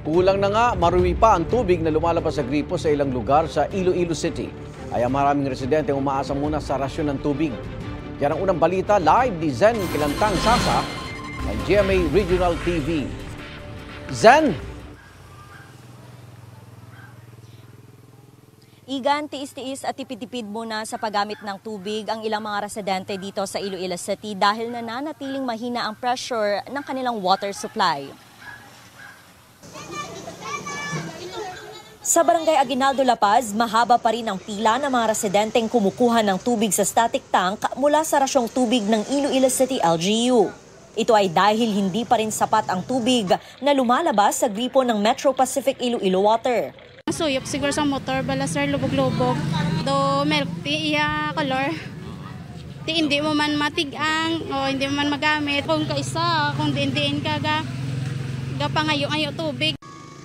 Kulang na nga, marumi pa ang tubig na lumalabas sa gripo sa ilang lugar sa Iloilo City. Kaya maraming residente umaasa muna sa rasyon ng tubig. Yan ang unang balita live ni Zen Kilantang Sasa ng GMA Regional TV. Zen! Igan, tiis-tiis at tipid-tipid muna sa paggamit ng tubig ang ilang mga residente dito sa Iloilo City dahil nananatiling mahina ang pressure ng kanilang water supply. Sa Barangay Aguinaldo, La Paz, mahaba pa rin ang pila ng mga residenteng kumukuha ng tubig sa static tank mula sa rasyong tubig ng Iloilo City LGU. Ito ay dahil hindi pa rin sapat ang tubig na lumalabas sa gripo ng Metro Pacific Iloilo Water. Suyop siguro sa motor, bala sir, lubog-lubog. Do milk tea, iya color. Ti hindi mo man matigang o hindi mo man magamit. Kung kaisa, kung diin ka gapangayo-ayo tubig.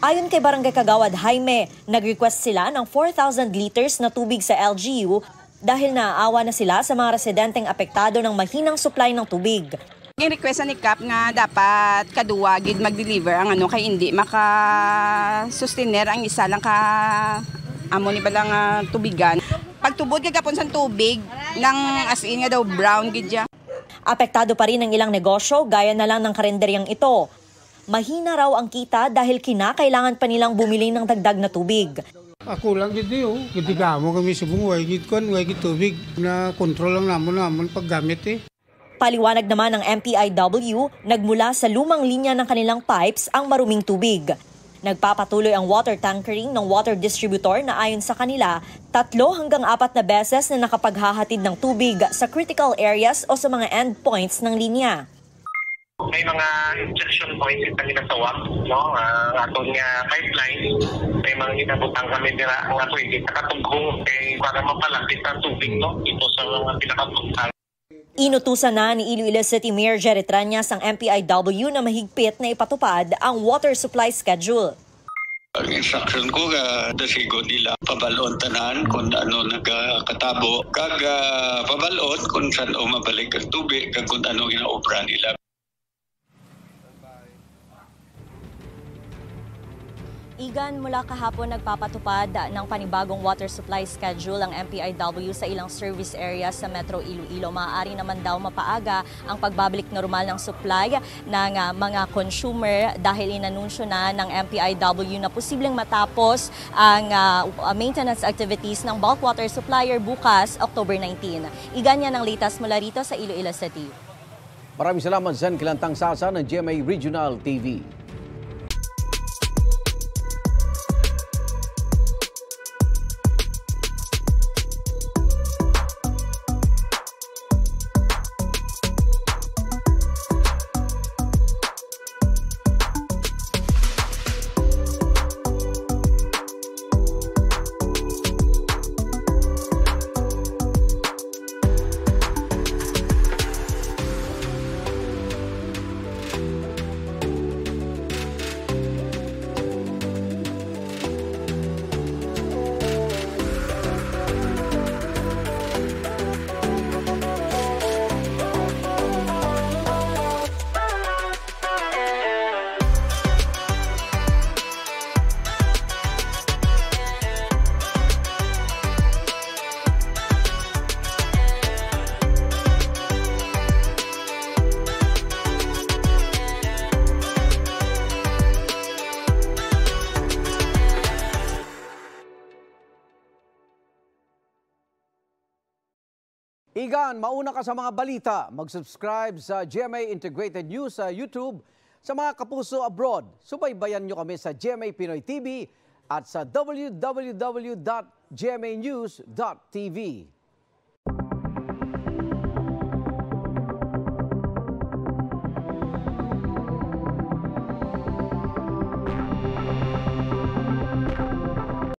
Ayon kay Barangay Kagawad Jaime, nag-request sila ng 4,000 liters na tubig sa LGU dahil naaawa na sila sa mga residenteng apektado ng mahinang supply ng tubig. Request ni Cap nga dapat kaduwa gid mag-deliver ang kay hindi maka-sustainer ang isa lang ka amo ni balang tubigan. Pagtubod kay kapon sa tubig ng as in nga daw brown gid ya. Apektado pa rin ang ilang negosyo gaya na lang ng karenderyang ito. Mahina raw ang kita dahil kinakailangan pa nilang bumili ng dagdag na tubig. Ako lang gid yo, gid mo kami sa bungway gid kon way gid tubig na kontrol lang namon paggamit . Paliwanag naman ng MPIW, nagmula sa lumang linya ng kanilang pipes ang maruming tubig. Nagpapatuloy ang water tankering ng water distributor na ayon sa kanila, 3 hanggang 4 na beses na nakapaghahatid ng tubig sa critical areas o sa mga endpoints ng linya. May mga injection points ito ginasawag, no? Aton nga pipeline, may mga ginabutang kami nila nga pwede nakatugong para mapalapit ang tubig, no? Ito sa mga pinakatugtang. Inutusan na ni Iloilo City Mayor Jerry Tranyas ang MPIW na mahigpit na ipatupad ang water supply schedule. Ang instruction ko dasigo nila pabalon tanan kung ano nagkatabo kag pabalon kung saan o mabalik ang tubig kag kung ano ginaobra nila. Igan, mula kahapon nagpapatupad ng panibagong water supply schedule ang MPIW sa ilang service areas sa Metro Iloilo. Maaari naman daw mapaaga ang pagbabalik normal ng supply ng mga consumer dahil inanunsyo na ng MPIW na posibleng matapos ang maintenance activities ng bulk water supplier bukas, October 19. Igan, yan ang latest mula rito sa Iloilo City. Maraming salamat, Zen Kilantang Sasa ng GMA Regional TV. Igan, mauna ka sa mga balita. Mag-subscribe sa GMA Integrated News sa YouTube. Sa mga kapuso abroad, subaybayan nyo kami sa GMA Pinoy TV at sa www.gmanews.tv.